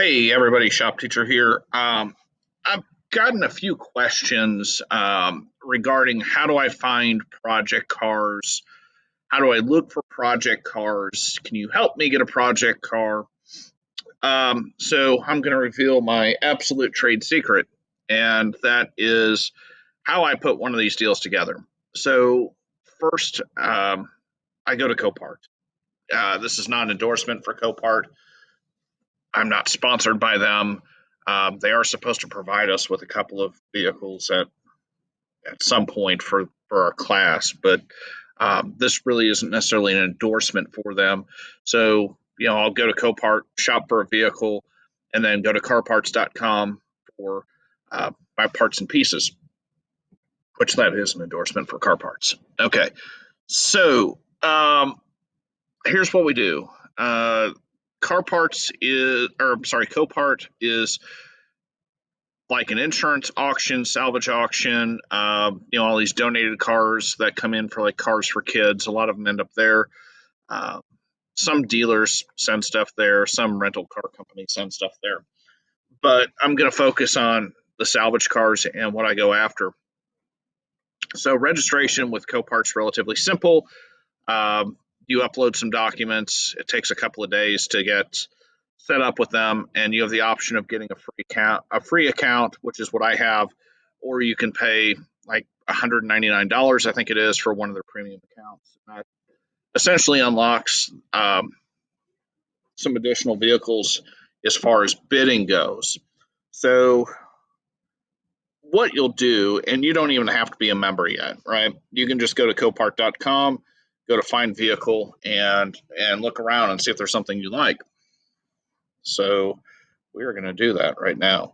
Hey everybody, shop teacher here. I've gotten a few questions regarding how do I find project cars? How do I look for project cars? Can you help me get a project car? So I'm going to reveal my absolute trade secret, and that is how I put one of these deals together. So first, I go to Copart. This is not an endorsement for Copart. I'm not sponsored by them. They are supposed to provide us with a couple of vehicles at some point for our class, but this really isn't necessarily an endorsement for them. So, I'll go to Copart, shop for a vehicle, and then go to carparts.com for my parts and pieces, which that is an endorsement for car parts. Okay. So, here's what we do. Copart is like an insurance auction, salvage auction. All these donated cars that come in for like cars for kids. A lot of them end up there. Uh, some dealers send stuff there. Some rental car companies send stuff there. But I'm going to focus on the salvage cars and what I go after. So registration with Copart's relatively simple. You upload some documents. It takes a couple of days to get set up with them, and you have the option of getting a free account, which is what I have, or you can pay like $199, I think it is, for one of their premium accounts. And that essentially unlocks some additional vehicles as far as bidding goes. So what you'll do, and you don't even have to be a member yet, right? You can just go to copart.com, go to find vehicle, and look around and see if there's something you like. So we are going to do that right now.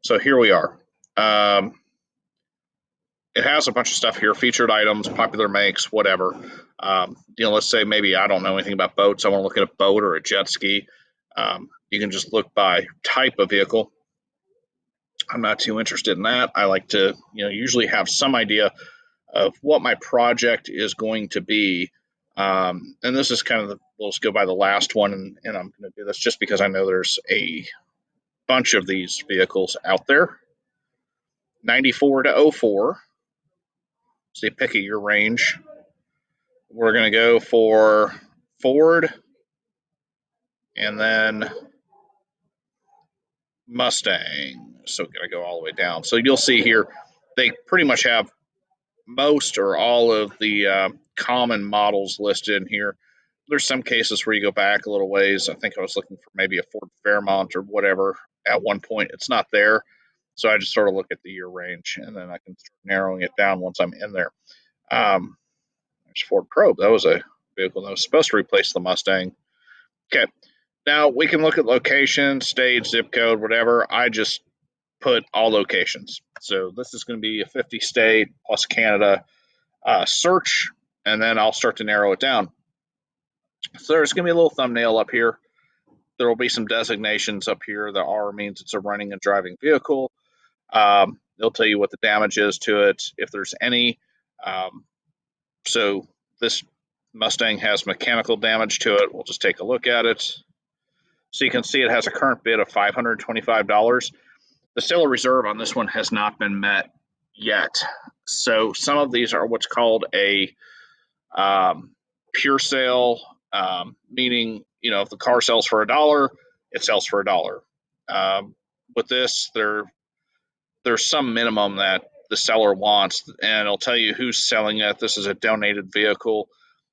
So here we are. It has a bunch of stuff here, featured items, popular makes, whatever. Let's say maybe I don't know anything about boats. I want to look at a boat or a jet ski. You can just look by type of vehicle. I'm not too interested in that. I like to, usually have some idea of what my project is going to be. And this is we'll just go by the last one, and I'm going to do this just because I know there's a bunch of these vehicles out there. 94 to 04. So you pick a year range. We're going to go for Ford and then Mustang. So going to go all the way down. So you'll see here, they pretty much have most or all of the common models listed in here. There's some cases where you go back a little ways. I think I was looking for maybe a Ford Fairmont or whatever at one point. It's not there. So I just sort of look at the year range, and then I can start narrowing it down once I'm in there. There's Ford Probe. That was a vehicle that was supposed to replace the Mustang. Okay. Now we can look at location, state, zip code, whatever. I just put all locations. So this is going to be a 50 state plus Canada search, and then I'll start to narrow it down. So there's going to be a little thumbnail up here. There will be some designations up here. The R means it's a running and driving vehicle. They'll tell you what the damage is to it, if there's any. So this Mustang has mechanical damage to it. We'll just take a look at it. So you can see it has a current bid of $525. The sale reserve on this one has not been met yet. So some of these are what's called a pure sale, meaning, if the car sells for $1, it sells for $1. With this, there's some minimum that the seller wants, and it'll tell you who's selling it. This is a donated vehicle.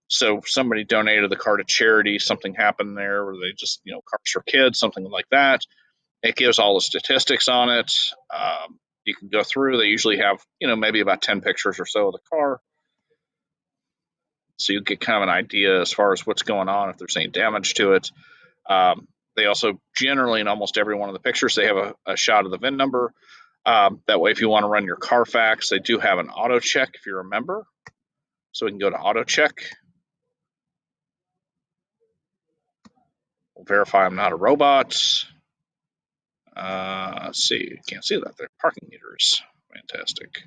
So somebody donated the car to charity, something happened there where they just, cars for kids, something like that. It gives all the statistics on it. You can go through. They usually have, maybe about 10 pictures or so of the car. So you get kind of an idea as far as what's going on, if there's any damage to it. They also generally, in almost every one of the pictures, they have a shot of the VIN number. That way, if you want to run your Carfax, they do have an auto check if you're a member. So we can go to auto check. We'll verify I'm not a robot. Let's see. You can't see that there. Parking meters. Fantastic.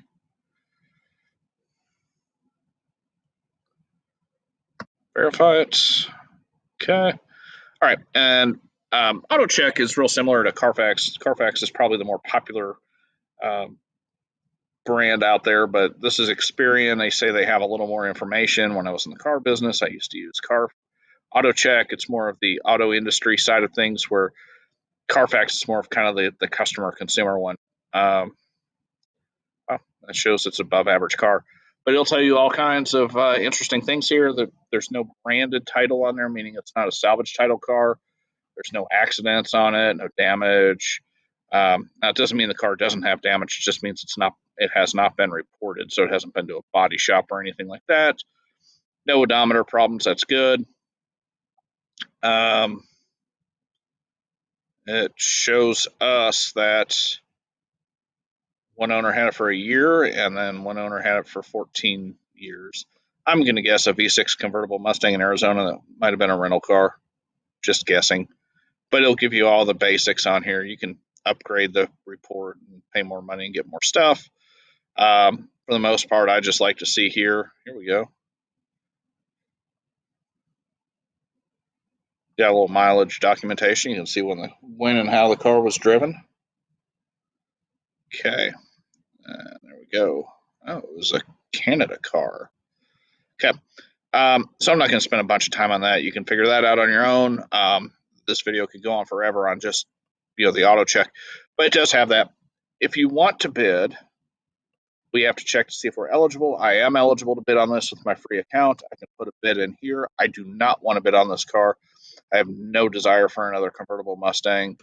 Verify it. Okay. All right. And Auto check is real similar to Carfax. Carfax is probably the more popular um, brand out there, but this is Experian. They say they have a little more information. When I was in the car business, I used to use Auto check. It's more of the auto industry side of things, where Carfax is more of kind of the customer consumer one. Um, well, that shows it's above average car. But it'll tell you all kinds of interesting things here. There's no branded title on there, meaning it's not a salvage title car. There's no accidents on it, no damage. Now it doesn't mean the car doesn't have damage. It just means it has not been reported, so it hasn't been to a body shop or anything like that. No odometer problems. That's good. Um, it shows us that one owner had it for a year, and then one owner had it for 14 years. I'm going to guess a V6 convertible Mustang in Arizona that might have been a rental car. Just guessing. But it'll give you all the basics on here. You can upgrade the report and pay more money and get more stuff. For the most part, I just like to see here. Here we go. Got a little mileage documentation. You can see when and how the car was driven. Okay, there we go. Oh, it was a Canada car. Okay, so I'm not going to spend a bunch of time on that. You can figure that out on your own. This video could go on forever on just the auto check, but it does have that. If you want to bid, we have to check to see if we're eligible. I am eligible to bid on this with my free account. I can put a bid in here. I do not want to bid on this car. I have no desire for another convertible Mustang.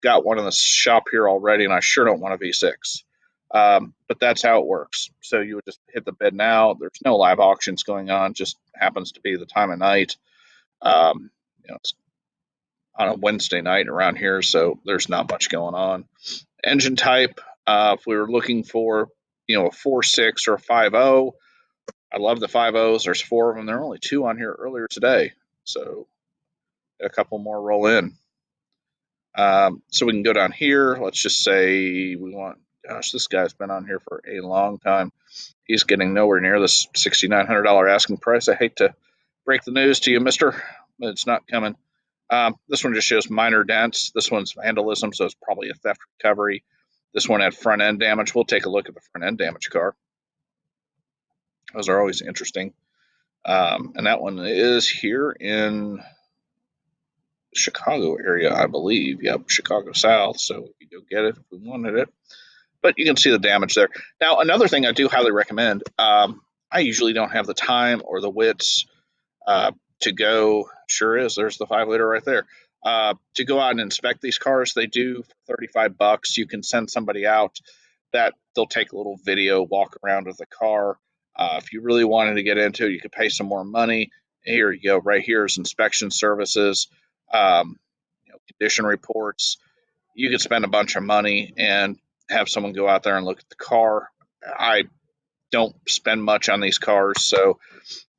Got one in the shop here already, and I sure don't want a V6. But that's how it works. So you would just hit the bid now. There's no live auctions going on. Just happens to be the time of night. It's on a Wednesday night around here, so there's not much going on. Engine type, if we were looking for, a 4.6 or a 5.0, I love the 5.0s. There's 4 of them. There are only 2 on here earlier today, so a couple more roll in. So we can go down here. Let's just say we want, gosh, this guy's been on here for a long time. He's getting nowhere near this $6,900 asking price. I hate to break the news to you, mister, but it's not coming. This one just shows minor dents. This one's vandalism, so it's probably a theft recovery. This one had front end damage. We'll take a look at the front end damage car. Those are always interesting. And that one is here in Chicago area, I believe. Yep, Chicago South. So we could go get it if we wanted it. But you can see the damage there. Now, another thing I do highly recommend, I usually don't have the time or the wits to go. Sure is. There's the 5-liter right there. To go out and inspect these cars. They do for $35. You can send somebody out that they'll take a little video walk around with the car. If you really wanted to get into it, you could pay some more money. Here you go. Right here is inspection services, condition reports. You could spend a bunch of money and have someone go out there and look at the car. I don't spend much on these cars, so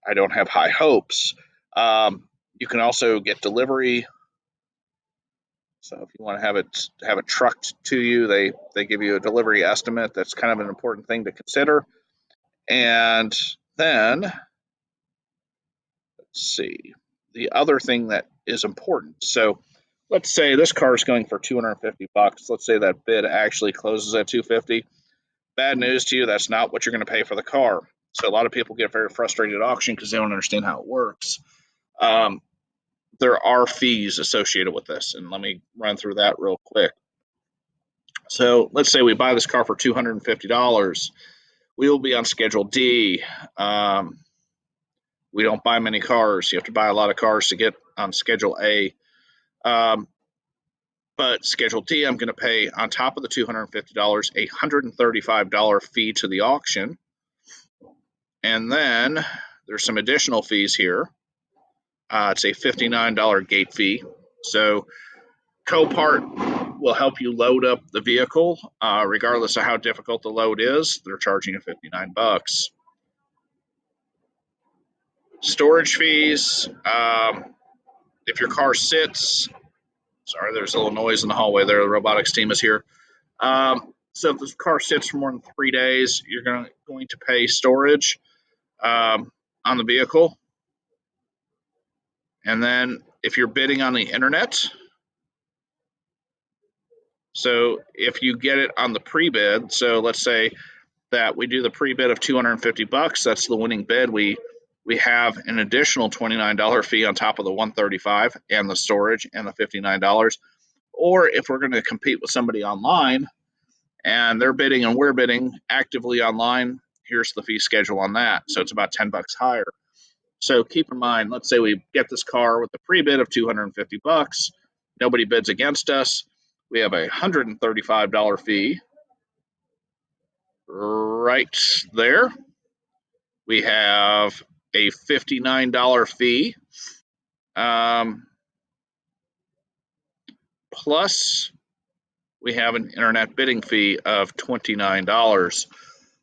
I don't have high hopes. You can also get delivery. So if you want to have it trucked to you, they give you a delivery estimate. That's kind of an important thing to consider. And then let's see, the other thing that is important. So let's say this car is going for $250. Let's say that bid actually closes at $250. Bad news to you, that's not what you're going to pay for the car. So a lot of people get very frustrated at auction because they don't understand how it works. There are fees associated with this, and let me run through that real quick. So let's say we buy this car for $250. We will be on Schedule D. We don't buy many cars. You have to buy a lot of cars to get on Schedule A. But Schedule D, I'm going to pay on top of the $250, a $135 fee to the auction. And then there's some additional fees here. It's a $59 gate fee. So Copart will help you load up the vehicle, regardless of how difficult the load is. They're charging you $59. Storage fees. If your car sits, sorry, there's a little noise in the hallway there. The robotics team is here. So if this car sits for more than 3 days, you're going to pay storage on the vehicle. And then if you're bidding on the internet, So if you get it on the pre-bid, so let's say that we do the pre-bid of $250, that's the winning bid. We have an additional $29 fee on top of the $135 and the storage and the $59. Or if we're going to compete with somebody online and they're bidding and we're bidding actively online, here's the fee schedule on that. So it's about $10 higher. So keep in mind, let's say we get this car with a pre-bid of $250. Nobody bids against us. We have a $135 fee right there. We have a $59 fee. Plus, we have an internet bidding fee of $29.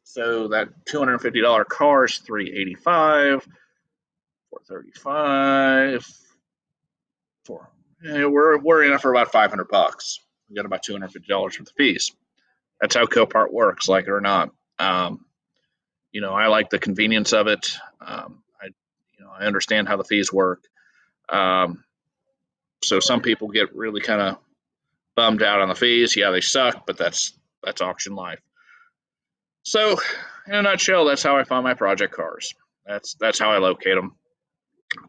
So that $250 car is $385, $435, we're in it for about $500. We got about $250 worth of fees. That's how Copart works, like it or not. I like the convenience of it. I understand how the fees work. So some people get really kind of bummed out on the fees. Yeah, they suck, but that's auction life. So, in a nutshell, that's how I find my project cars. That's how I locate them.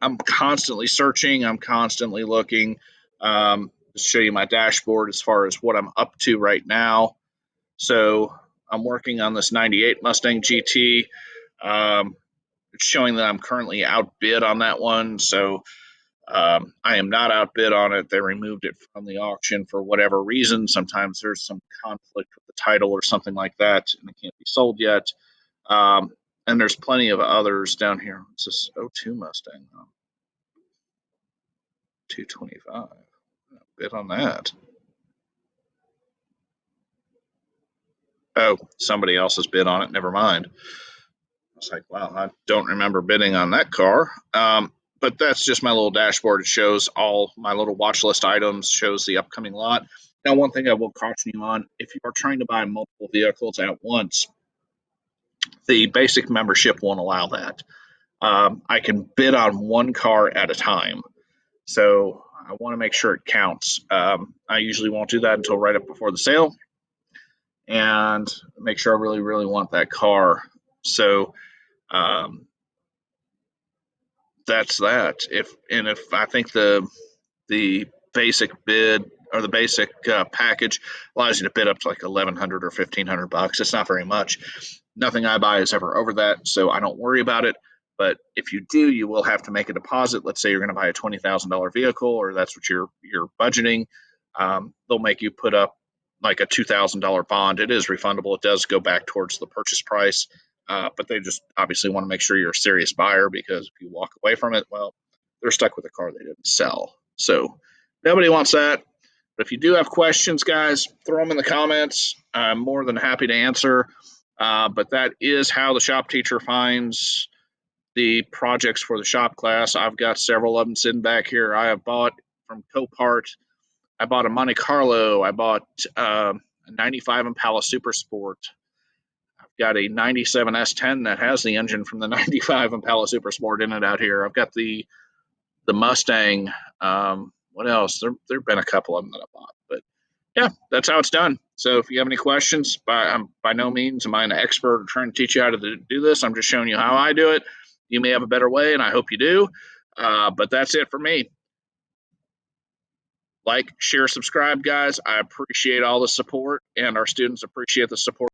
I'm constantly searching. I'm constantly looking. To show you my dashboard as far as what I'm up to right now. So I'm working on this '98 Mustang GT. It's showing that I'm currently outbid on that one. So I am not outbid on it. They removed it from the auction for whatever reason. Sometimes there's some conflict with the title or something like that, and it can't be sold yet. And there's plenty of others down here. It's this '02 Mustang, 225. Bid on that. Oh, somebody else has bid on it. Never mind. I was like, wow, I don't remember bidding on that car. But that's just my little dashboard. It shows all my little watch list items, shows the upcoming lot. Now, one thing I will caution you on, if you are trying to buy multiple vehicles at once, the basic membership won't allow that. I can bid on one car at a time. So I want to make sure it counts. I usually won't do that until right up before the sale and make sure I really, really want that car. So um, that's that. If I think the basic bid or the basic package allows you to bid up to like 1,100 or $1,500. It's not very much. Nothing I buy is ever over that, so I don't worry about it. But if you do, you will have to make a deposit. Let's say you're going to buy a $20,000 vehicle, or that's what you're budgeting. They'll make you put up like a $2,000 bond. It is refundable. It does go back towards the purchase price, but they just obviously want to make sure you're a serious buyer, because if you walk away from it, well, they're stuck with a car they didn't sell. So nobody wants that. But if you do have questions, guys, throw them in the comments. I'm more than happy to answer. But that is how the shop teacher finds the projects for the shop class. I've got several of them sitting back here. I have bought from Copart. I bought a Monte Carlo. I bought a '95 Impala Super Sport. I've got a '97 S10 that has the engine from the '95 Impala Super Sport in it out here. I've got the Mustang. What else? There've been a couple of them that I bought, but yeah, that's how it's done. So if you have any questions, by no means am I an expert or trying to teach you how to do this. I'm just showing you how I do it. You may have a better way, and I hope you do. But that's it for me. Like, share, subscribe, guys. I appreciate all the support, and our students appreciate the support.